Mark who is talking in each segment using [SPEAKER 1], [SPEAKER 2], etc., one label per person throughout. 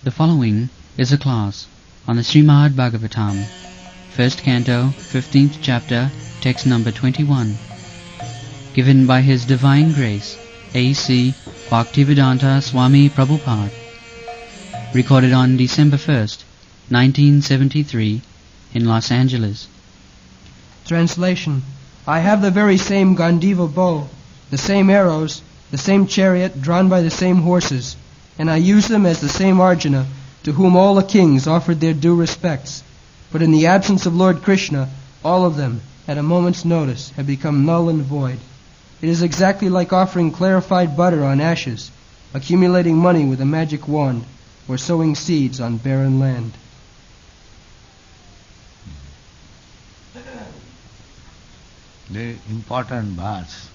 [SPEAKER 1] The following is a class on the Srimad Bhagavatam, first canto, 15th chapter, text number 21, given by His Divine Grace, A.C. Bhaktivedanta Swami Prabhupada, recorded on December 1st, 1973, in Los Angeles.
[SPEAKER 2] Translation. I have the very same Gandiva bow, the same arrows, the same chariot drawn by the same horses, and I use them as the same Arjuna, to whom all the kings offered their due respects. But in the absence of Lord Krishna, all of them, at a moment's notice, have become null and void. It is exactly like offering clarified butter on ashes, accumulating money with a magic wand, or sowing seeds on barren land.
[SPEAKER 3] The important verse.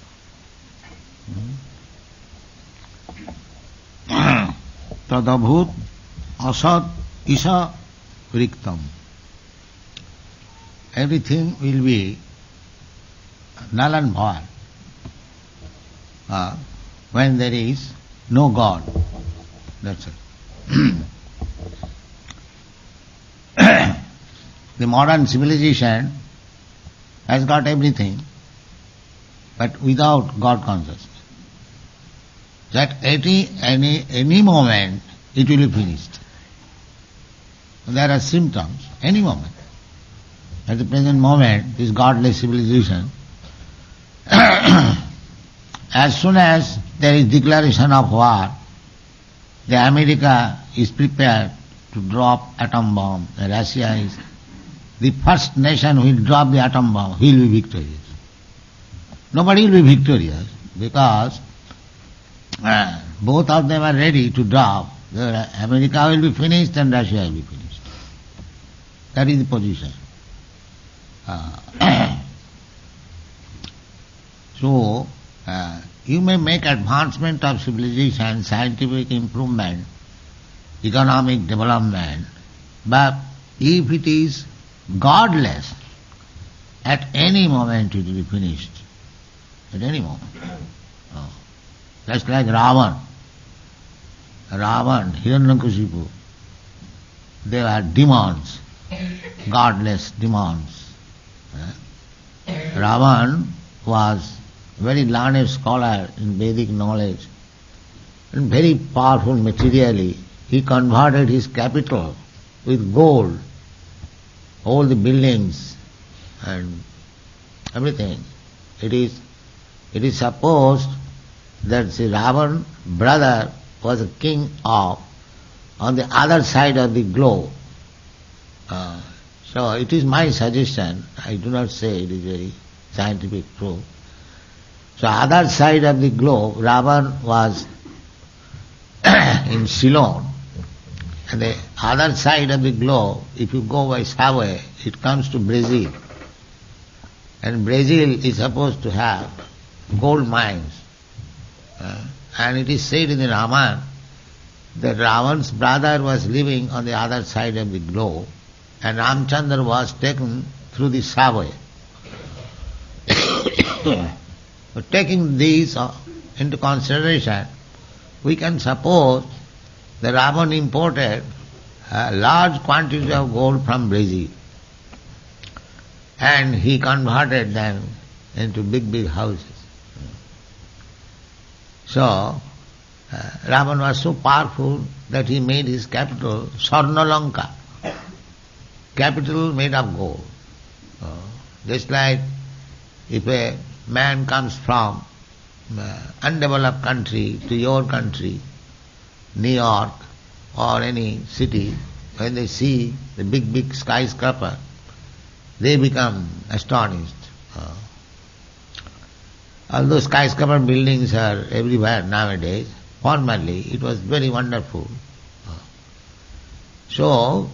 [SPEAKER 3] Tadabhut asad isa riktam. Everything will be null and void when there is no God. That's it. The modern civilization has got everything, but without God consciousness. That any moment it will be finished. There are symptoms, any moment. At the present moment, this godless civilization, as soon as there is declaration of war, the America is prepared to drop atom bomb. Russia is the first nation who will drop the atom bomb, he will be victorious. Nobody will be victorious because both of them are ready to drop. America will be finished and Russia will be finished. That is the position. So, you may make advancement of civilization, scientific improvement, economic development, but if it is godless, at any moment it will be finished. At any moment. Just like Ravan, Hiranyakashipu, they were demons, godless demons. Ravan was a very learned scholar in Vedic knowledge and very powerful materially. He converted his capital with gold, all the buildings and everything. It is supposed that the Ravan brother was a king on the other side of the globe. So it is my suggestion, I do not say it is very scientific proof. So other side of the globe, Ravan was in Ceylon, and the other side of the globe, if you go by subway, it comes to Brazil. And Brazil is supposed to have gold mines. And it is said in the Ramayana that Ravan's brother was living on the other side of the globe and Ramchandra was taken through the subway. But taking these into consideration, we can suppose that Ravan imported a large quantity of gold from Brazil and he converted them into big houses. So, Ravan was so powerful that he made his capital Swarnalanka, capital made of gold. Just like if a man comes from undeveloped country to your country, New York or any city, when they see the big skyscraper, they become astonished. Although skyscraper buildings are everywhere nowadays, formerly it was very wonderful. So,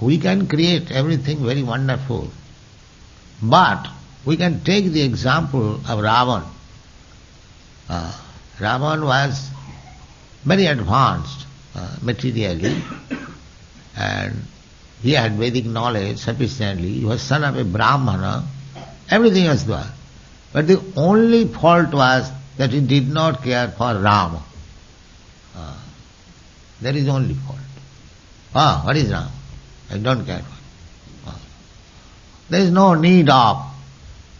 [SPEAKER 3] we can create everything very wonderful, but we can take the example of Ravan. Ravan was very advanced materially and he had Vedic knowledge sufficiently. He was son of a Brahmana, everything was there. But the only fault was that he did not care for Rama. That is the only fault. What is Rama? I don't care. There is no need of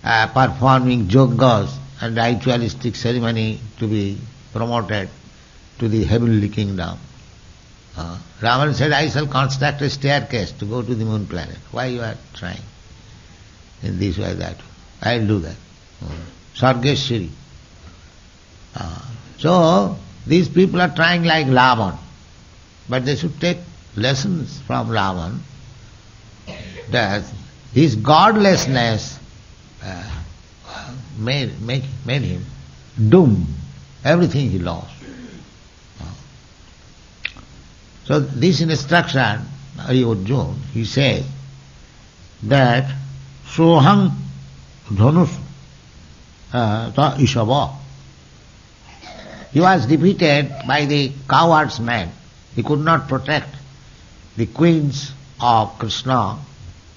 [SPEAKER 3] performing yogas and ritualistic ceremony to be promoted to the heavenly kingdom. Ravan said, I shall construct a staircase to go to the moon planet. Why you are trying in this way, that way? I will do that. Sargeshwari. So, these people are trying like Ravan, but they should take lessons from Ravan, that his godlessness made him doomed. Everything he lost. So this instruction, Hari Arjuna, he says that Soham Dhanus ta Ishava. He was defeated by the coward's man. He could not protect the queens of Krishna,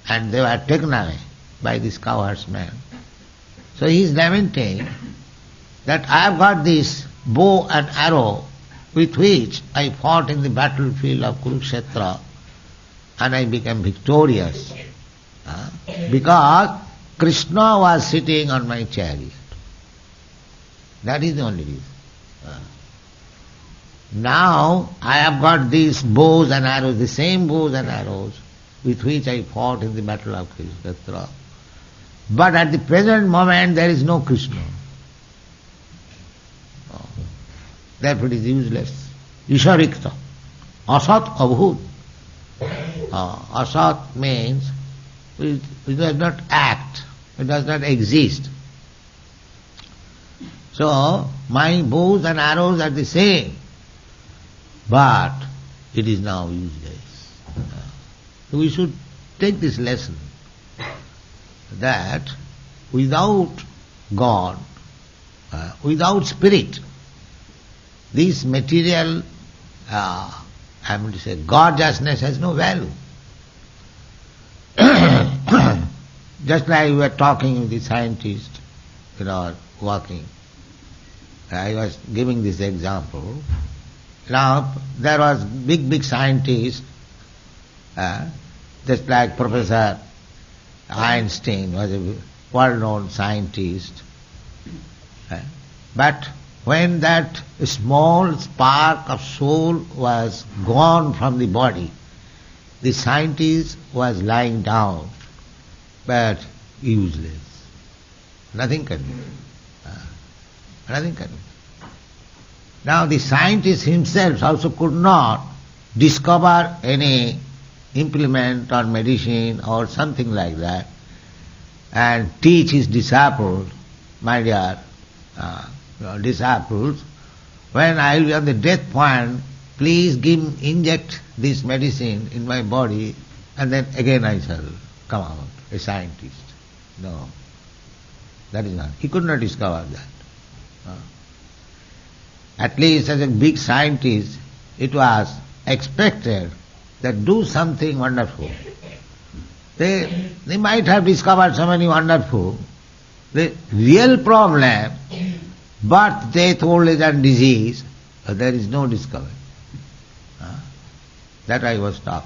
[SPEAKER 3] and they were taken away by this coward's man. So he is lamenting that I have got this bow and arrow with which I fought in the battlefield of Kurukshetra, and I became victorious because Krishna was sitting on my chariot. That is the only reason. Now I have got these bows and arrows, the same bows and arrows with which I fought in the battle of Kurukshetra. But at the present moment there is no Krishna. Therefore it is useless. Isharikta. Asat abhut. Asat means it does not act, it does not exist. So my bows and arrows are the same, but it is now useless. We should take this lesson that without God, without spirit, this material, I mean to say, gorgeousness has no value. Just like we were talking with the scientist, walking. I was giving this example. Now, there was big scientist, just like Professor Einstein was a well-known scientist. But when that small spark of soul was gone from the body, the scientist was lying down, but useless. Nothing can do. Nothing can do. Now the scientist himself also could not discover any implement or medicine or something like that and teach his disciples, my dear disciples, when I will be on the death point, please inject this medicine in my body, and then again I shall come out a scientist. No, that is not. He could not discover that. At least as a big scientist, it was expected that do something wonderful. They might have discovered so many wonderful. The real problem, birth, death, old age and disease, there is no discovery. That I was taught.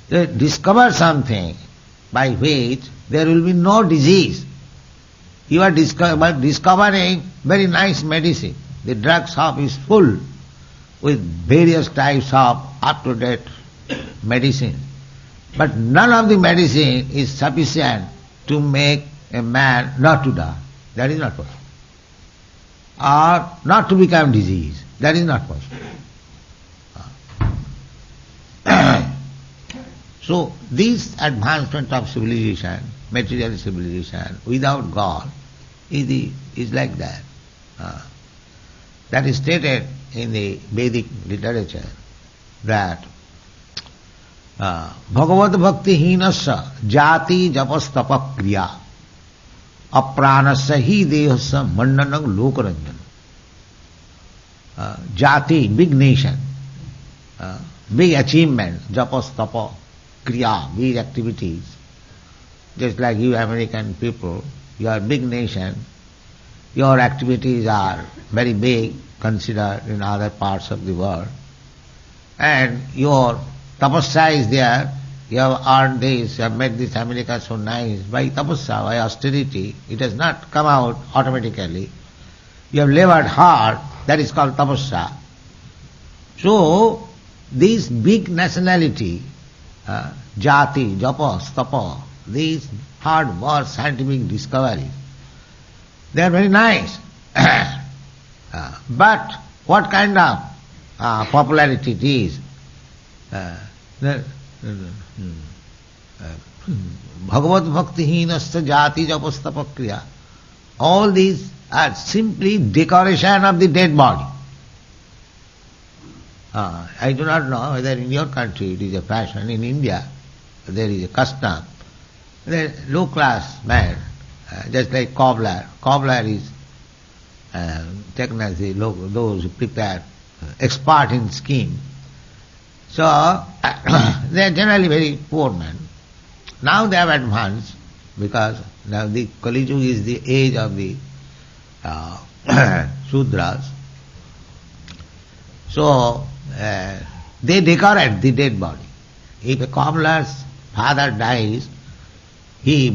[SPEAKER 3] They discover something by which there will be no disease. You are discovering very nice medicine. The drug shop is full with various types of up-to-date medicine. But none of the medicine is sufficient to make a man not to die. That is not possible. Or not to become diseased. That is not possible. So this advancement of civilization, material civilization, without God, is like that. That is stated in the Vedic literature that Bhagavad Bhakti Hinasya Jati Japastapa Kriya Apranasya Hi Dehasya Mandanam Lokaranjan. Jati, big nation, big achievement, Japastapa Kriya, big activities. Just like you American people, you are big nation, your activities are very big considered in other parts of the world. and your tapasya is there, you have earned this, you have made this America so nice, by tapasya, by austerity, it has not come out automatically. You have labored hard, that is called tapasya. So, this big nationality, jati, japa, stapa, these hard work, scientific discoveries, they are very nice. But what kind of popularity it is? Bhagavad Bhakti Hinasya Jati Japastapa Kriya. All these are simply decoration of the dead body. I do not know whether in your country it is a fashion. In India there is a custom. The low class man, just like cobbler. Cobbler is taken as those who prepare, expert in scheme. So they are generally very poor men. Now they have advanced because now the Kali Yuga is the age of the Sudras. So they decorate the dead body. If a cobbler's father dies, he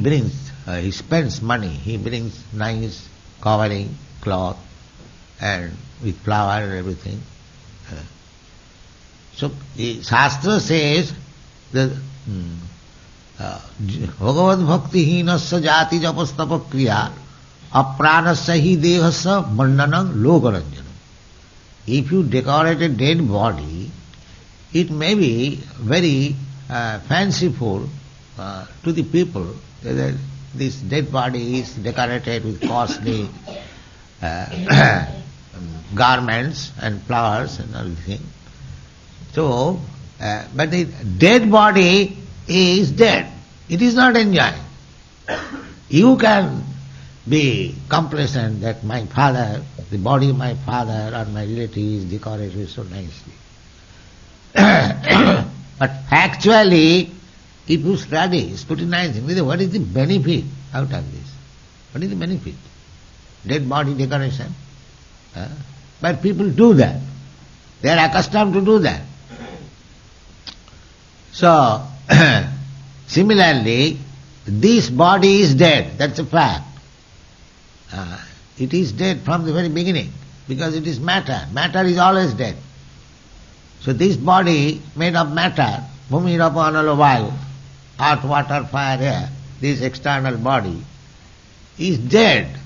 [SPEAKER 3] spends money, he brings nice covering, cloth, and with flower and everything. So the Shastra says that Bhagavad Bhakti Hinasya Jati Japastapa Kriya Apranasya hi Dehasya Mandanam Lokaranjanam. If you decorate a dead body, it may be very fanciful to the people that this dead body is decorated with costly garments and flowers and everything. So, but the dead body is dead. It is not enjoying. You can be complacent that my father, the body of my father or my relative is decorated so nicely. But actually, if you study, scrutinizing, what is the benefit out of this? What is the benefit? Dead body decoration? But people do that. They are accustomed to do that. So, similarly, this body is dead, that's a fact. It is dead from the very beginning, because it is matter. Matter is always dead. So this body made of matter, Bhumi Rapa Anala Vayu, earth, water, fire, air, this external body, is dead.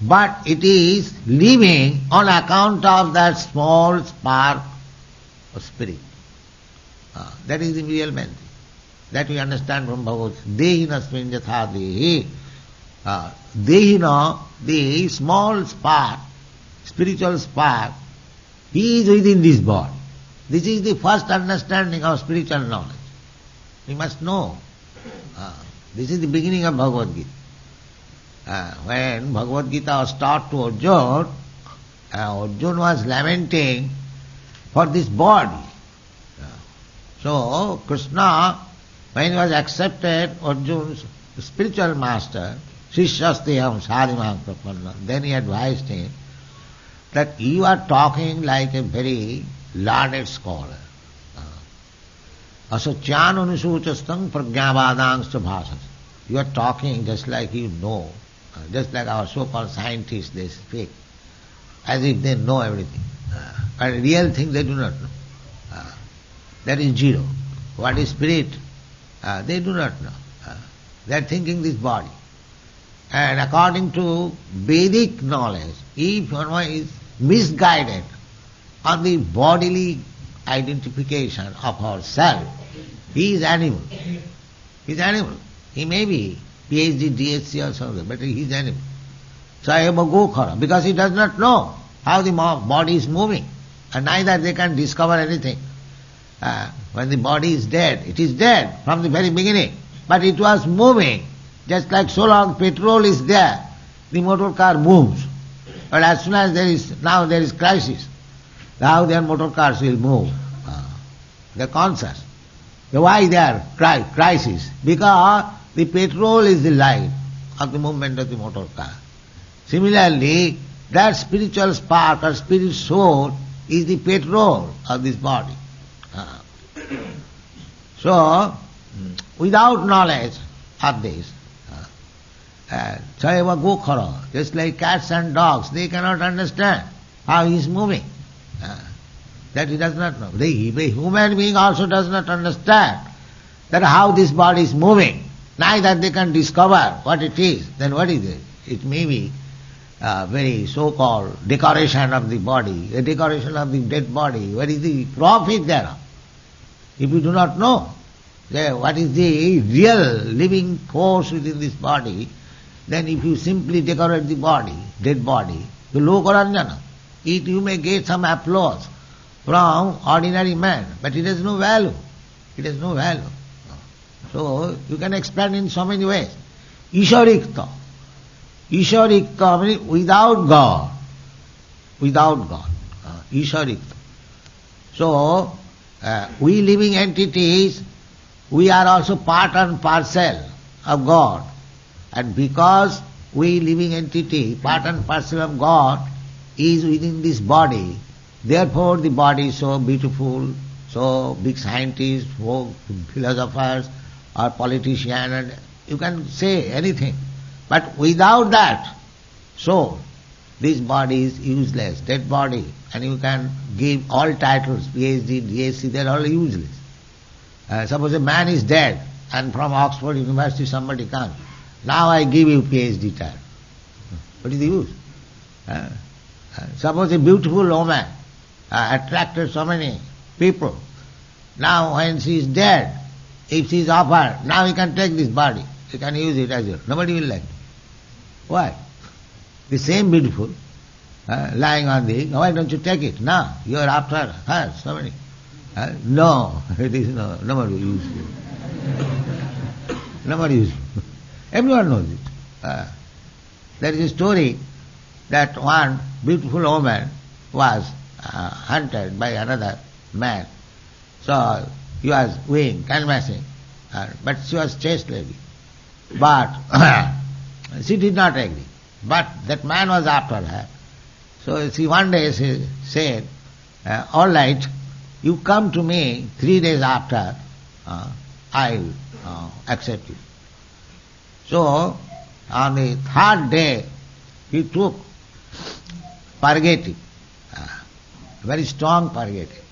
[SPEAKER 3] But it is living on account of that small spark of spirit. That is the real main thing. That we understand from Bhagavad Gita. Dehina smin yatha dehi. Dehina, the small spark, spiritual spark, he is within this body. This is the first understanding of spiritual knowledge. We must know. This is the beginning of Bhagavad Gita. When Bhagavad Gita was taught to Arjuna, Arjuna was lamenting for this body. So Krishna, when he was accepted, Arjuna's spiritual master, Shishyasteham Sadhimam Prapanna, then he advised him that you are talking like a very learned scholar. Asacyan anusuchastang pragyavadangscha bhasas. You are talking just like you know, just like our so-called scientists, they speak as if they know everything. But real thing they do not know. That is zero. What is spirit? They do not know. They are thinking this body. And according to Vedic knowledge, if one is misguided on the bodily identification of ourself, he is animal. He is animal. He may be PhD, DSc or something, but he is animal. Sayama Gokhara, because he does not know how the body is moving, and neither they can discover anything. When the body is dead, it is dead from the very beginning, but it was moving. Just like so long petrol is there, the motor car moves. But as soon as there is crisis, how their motor cars will move? They are conscious. Why they are crisis? Because the petrol is the life of the movement of the motor car. Similarly, that spiritual spark or spirit soul is the petrol of this body. So, without knowledge of this, Chayava Gokhara, just like cats and dogs, they cannot understand how he is moving. That he does not know. The human being also does not understand that how this body is moving. Neither they can discover what it is. Then what is it? It may be very so-called decoration of the body, a decoration of the dead body. What is the profit thereof? If you do not know what is the real living force within this body, then if you simply decorate the body, dead body, the lokaranjana, you may get some applause from ordinary man, but it has no value. It has no value. So you can explain in so many ways. Isharikta. Isharikta means without God. Without God. Isharikta. So, we living entities, we are also part and parcel of God. And because we living entity, part and parcel of God, is within this body, therefore the body is so beautiful, so big scientists, philosophers, or politicians, and you can say anything. But without that soul, this body is useless, dead body, and you can give all titles, PhD, DSc, they are all useless. Suppose a man is dead, and from Oxford University somebody comes, now I give you PhD title. What is the use? Suppose a beautiful woman attracted so many people. Now when she is dead, if she is offered, now you can take this body, you can use it as yours. Nobody will like it. Why? The same beautiful, lying on the, why don't you take it? No, you are after her, so many. No, it is no, nobody useful. Nobody useful. Everyone knows it. There is a story that one beautiful woman was hunted by another man. So he was weighing, canvassing, but she was chaste lady. But she did not agree. But that man was after her. So she one day she said, all right, you come to me 3 days after, I will accept you. So on the third day, he took purgative, very strong purgative,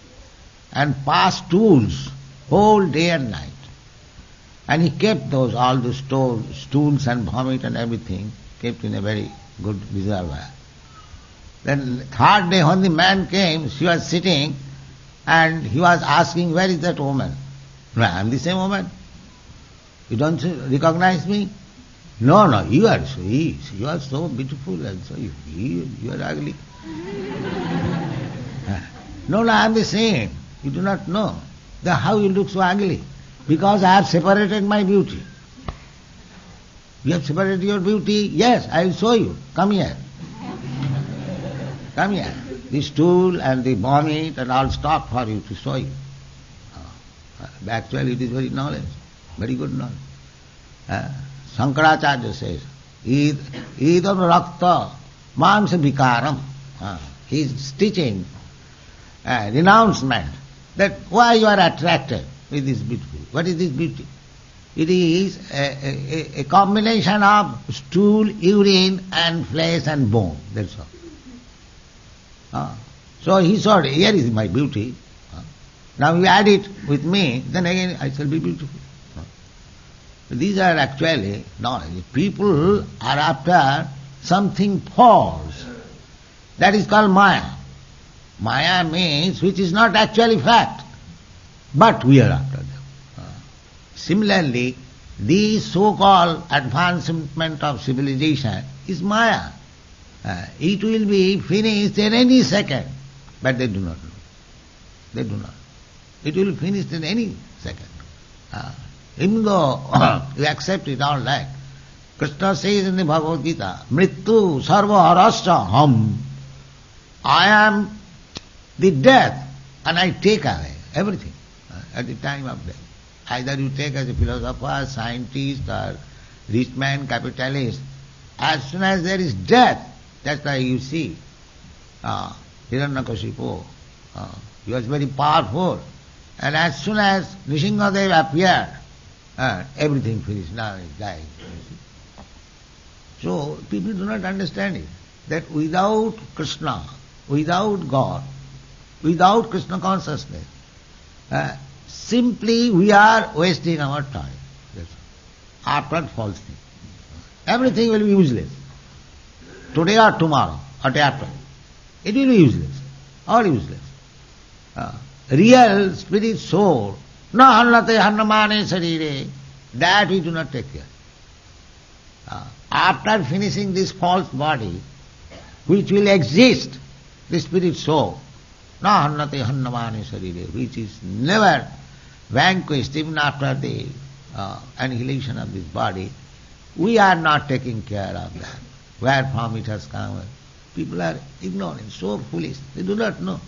[SPEAKER 3] and passed stools whole day and night. And he kept all those stools and vomit and everything, kept in a very good reservoir. Then third day when the man came, she was sitting and he was asking, where is that woman? No, I am the same woman. You don't recognize me? No, you are so beautiful and so you are ugly. No, I am the same. You do not know. Then how you look so ugly? Because I have separated my beauty. You have separated your beauty? Yes, I will show you. Come here. Come here. The stool and the vomit and all stop for you to show you. Actually it is very knowledge, very good knowledge. Shankaracharya says, idam rakta mamsa vikaram. He is teaching renouncement that why you are attracted with this beautiful. What is this beauty? It is a combination of stool, urine and flesh and bone. That's all. So he thought, here is my beauty. Now you add it with me, then again I shall be beautiful. These are actually knowledge. People are after something false. That is called Maya. Maya means which is not actually fact, but we are after them. Similarly, the so-called advancement of civilization is Maya. It will be finished in any second, but they do not know. They do not. It will finish in any second. Even though you accept it all right, Krishna says in the Bhagavad Gita, Mrityu sarva harascha ham. I am the death and I take away everything at the time of death. Either you take as a philosopher, scientist or rich man, capitalist. As soon as there is death, that's why you see Hiranyakashipu, he was very powerful And as soon as Nrsimhadev appeared, everything finished. Now he died. So people do not understand it, that without Krishna, without God, without Krishna consciousness, simply we are wasting our time. After false thing. Everything will be useless. Today or tomorrow, or day after. It will be useless. All useless. Real spirit soul, na hannate hannamane sarire, that we do not take care. After finishing this false body, which will exist, the spirit soul, na hannate hannamane sarire, which is never vanquished even after the annihilation of this body, we are not taking care of that. Where from it has come? People are ignorant, so foolish, they do not know.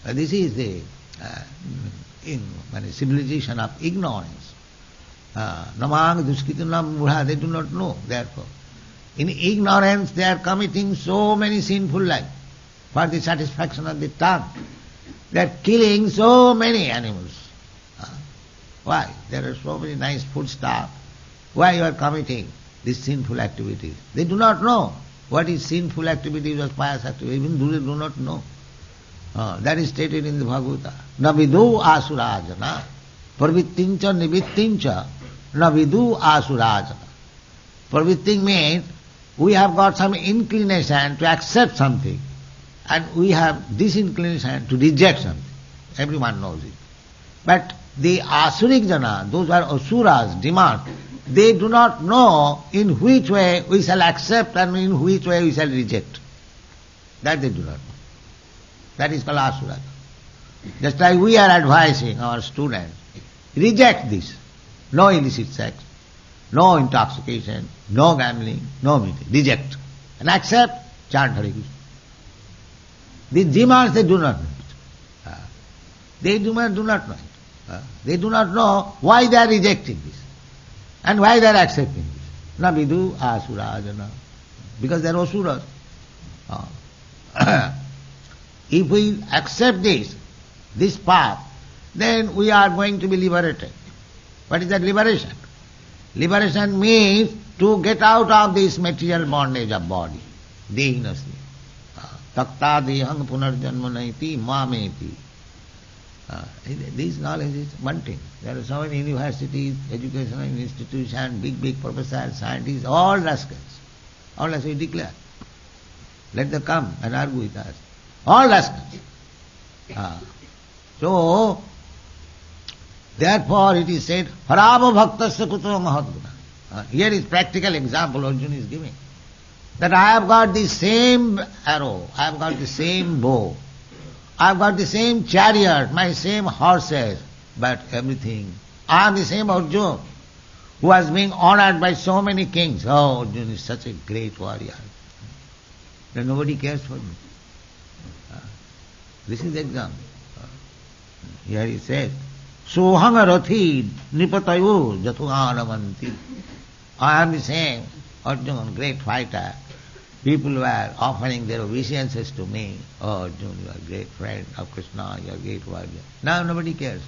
[SPEAKER 3] This is the civilization of ignorance. Namang duskitunam mudha, they do not know, therefore. In ignorance they are committing so many sinful lives for the satisfaction of the tongue. They are killing so many animals. Why? There are so many nice food stuff. Why you are committing these sinful activities? They do not know what is sinful activities or pious activities. Even they do not know. That is stated in the Bhagavata. Na vidu asurajana pravittincha nivittincha na vidu asurajana. Pravitting means we have got some inclination to accept something and we have disinclination to reject something. Everyone knows it. But the Asurik Jana, those are Asuras, demand, they do not know in which way we shall accept and in which way we shall reject. That they do not know. That is called Asura. Just like we are advising our students, reject this. No illicit sex, no intoxication, no gambling, no meeting. Reject. And accept, chant Hare Krishna. These demands they do not know it. They do not know it. They do not know why they are rejecting this and why they are accepting this. Na vidu asurajana. Because they are asuras. If we accept this path, then we are going to be liberated. What is that liberation? Liberation means to get out of this material bondage of body. Dehinasya. Takta dehang punarjanmanaiti mameti. This knowledge is wanting. There are so many universities, educational institutions, big professors, scientists, all rascals. All rascals we declare. Let them come and argue with us. All rascals. So, therefore it is said, Harava bhaktasya kuto mahatguna. Here is practical example Arjuna is giving. That I have got the same arrow, I have got the same bow, I have got the same chariot, my same horses, but everything. I am the same Arjuna who was being honored by so many kings. Oh, Arjuna is such a great warrior. Then nobody cares for me. This is the example. Here he says, Sohanga rathi nipatayo jatuganamanti. I am the same Arjuna, great fighter. People were offering their obeisances to me. Oh, Arjuna, you are a great friend of Krishna, you are a great warrior. Now nobody cares.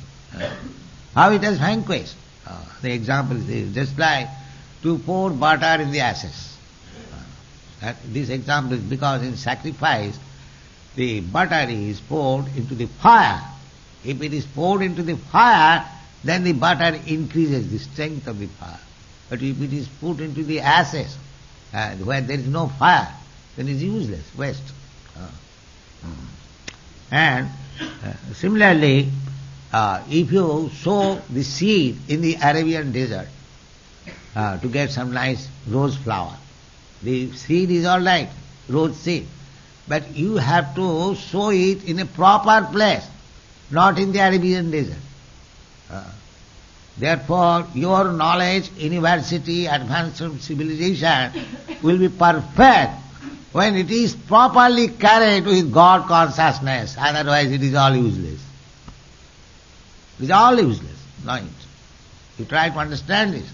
[SPEAKER 3] How it has vanquished. The example is this, just like to pour butter in the ashes. This example is because in sacrifice, the butter is poured into the fire. If it is poured into the fire, then the butter increases the strength of the fire. But if it is put into the ashes, where there is no fire, then it is useless, waste. And similarly, if you sow the seed in the Arabian desert to get some nice rose flower, the seed is all right, rose seed, but you have to sow it in a proper place, not in the Arabian desert. Therefore, your knowledge, university, advanced civilization will be perfect when it is properly carried with God consciousness. Otherwise, it is all useless. It is all useless, knowing it. You try to understand this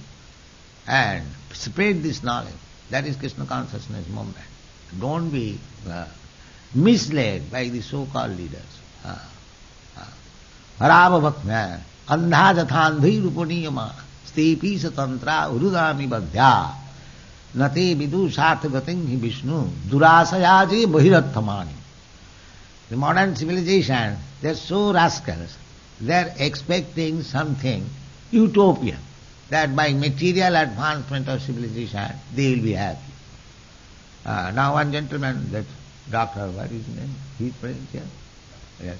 [SPEAKER 3] and spread this knowledge. That is Krishna consciousness movement. Don't be misled by the so-called leaders. Harava Andha Jathandhi Rupaniyama Stepi Satantra Urudami Badhya Nate Vidu Sarthagating Hi Vishnu Durasayaji Bahirathamani. The modern civilization, they are so rascals, they are expecting something utopian, that by material advancement of civilization, they will be happy. Now one gentleman, that doctor, what is his name? He is present here? Yes.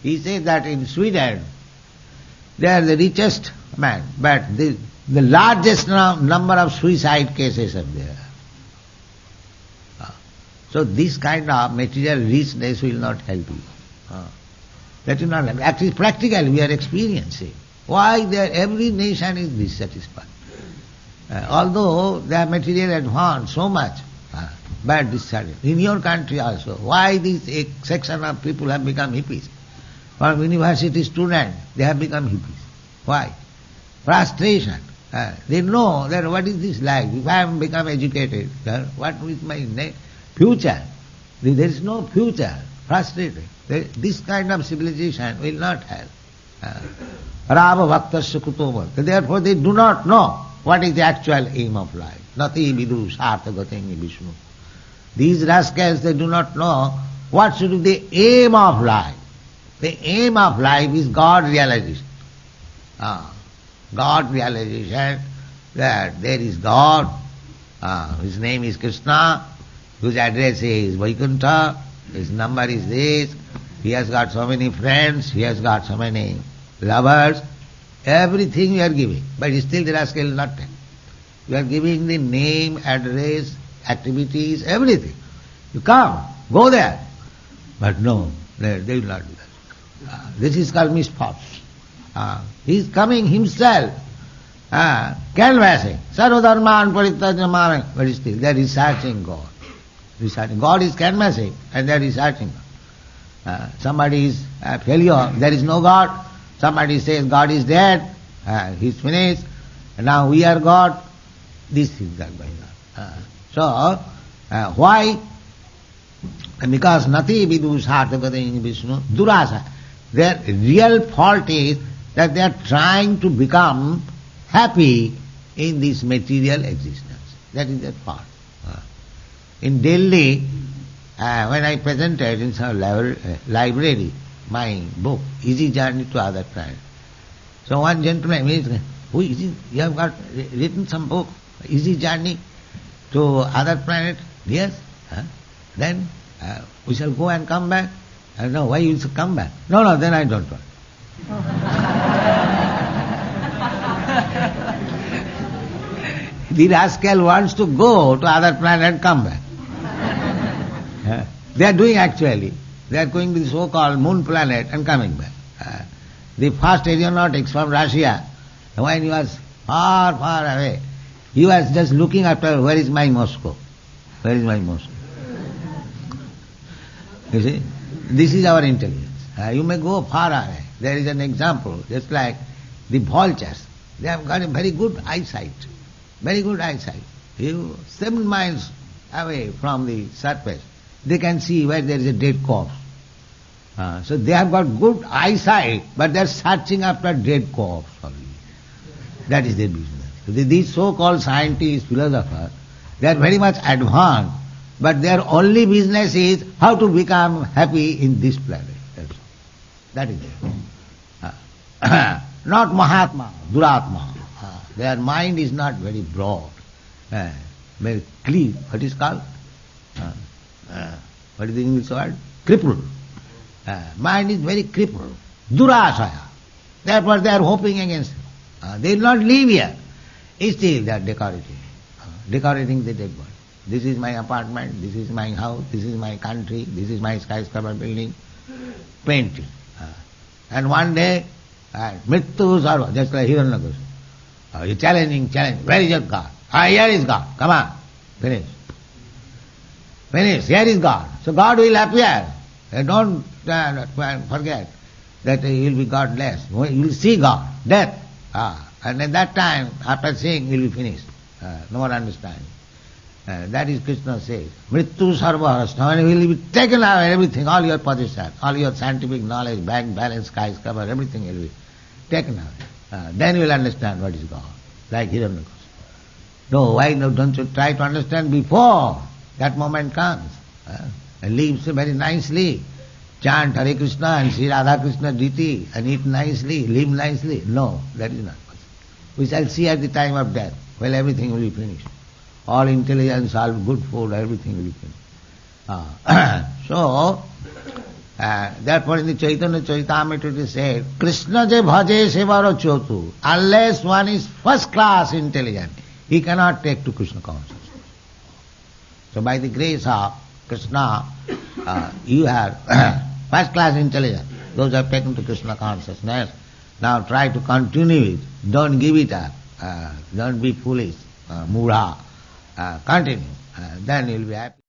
[SPEAKER 3] He says that in Sweden, they are the richest man, but the largest number of suicide cases are there. So this kind of material richness will not help you. That will not help. Actually, practically we are experiencing why every nation is dissatisfied. Although they are material advanced so much, but dissatisfied. In your country also, why this section of people have become hippies? From university students, they have become hippies. Why? Frustration. They know that what is this life? If I am become educated, what is my future? There is no future. Frustrated. This kind of civilization will not help. Rava Bhaktasya Kutoma. Therefore they do not know what is the actual aim of life. Nati vidu sarthagatengi Vishnu. These rascals, they do not know what should be the aim of life. The aim of life is God realization. God realization, that there is God, His name is Krishna, whose address is Vaikuntha, His number is this, He has got so many friends, He has got so many lovers, everything you are giving, but still the rascal will not take. You are giving the name, address, activities, everything. You come, go there. But no, they will not do that. This is called misfortune. He is coming himself, canvassing, sarvadharman parityajamami, but still they are researching God. God is canvassing and they are researching God. Somebody is a failure, there is no God. Somebody says God is dead, he is finished, and now we are God. This is that going on. Why? Because nati vidu sarthagatengi Vishnu durasa. Their real fault is that they are trying to become happy in this material existence. That is their fault. In Delhi, when I presented in some library my book, Easy Journey to Other Planets. So one gentleman, who is it? You have got written some book, Easy Journey to Other Planet? Yes. Then we shall go and come back. I don't know why you should come back. No, then I don't want. The rascal wants to go to other planet and come back. They are doing actually. They are going to the so-called moon planet and coming back. The first aeronautics from Russia, when he was far, far away, he was just looking after where is my Moscow. Where is my Moscow? You see, this is our intelligence. You may go far away. There is an example, just like the vultures. They have got a very good eyesight. Very good eyesight. 7 miles away from the surface, they can see where there is a dead corpse. So they have got good eyesight, but they are searching after dead corpse only. That is their business. So these so-called scientists, philosophers, they are very much advanced, but their only business is how to become happy in this planet. That is it. Not Mahatma, Duratma. Their mind is not very broad, very clear. What is called? What is the English word? Crippled. Mind is very crippled. Durasaya. Therefore they are hoping against it. They will not live here. Still they are decorating. Decorating the dead body. This is my apartment, this is my house, this is my country, this is my skyscraper building. Painting. And one day, Mrityu Sarva, just like Hiranyakashipu. You're challenging. Where is your God? Here is God. Come on. Finish. Here is God. So God will appear. Don't forget that you will be godless. You will see God. Death. And at that time, after seeing, you will be finished. No more understanding. That is Krishna says. Mrityu sarva harasna. When will be taken away, everything, all your possession, all your scientific knowledge, bank balance, skyscraper, everything will be taken away. Then you will understand what is God. Like Hiranyakashipu. No, why no, don't you try to understand before that moment comes? And live so very nicely. Chant Hare Krishna and Sri Radha Krishna Diti and eat nicely, live nicely. No, that is not possible. We shall see at the time of death, well, everything will be finished. All intelligence, all good food, everything will be finished. So, therefore in the Chaitanya Charitamrita it is said, Krishna je bhaje sevaro chotu. Unless one is first class intelligent, he cannot take to Krishna consciousness. So by the grace of Krishna, you have first class intelligence. Those who have taken to Krishna consciousness, now try to continue it. Don't give it up. Don't be foolish, mudha. Continue. Then you will be happy.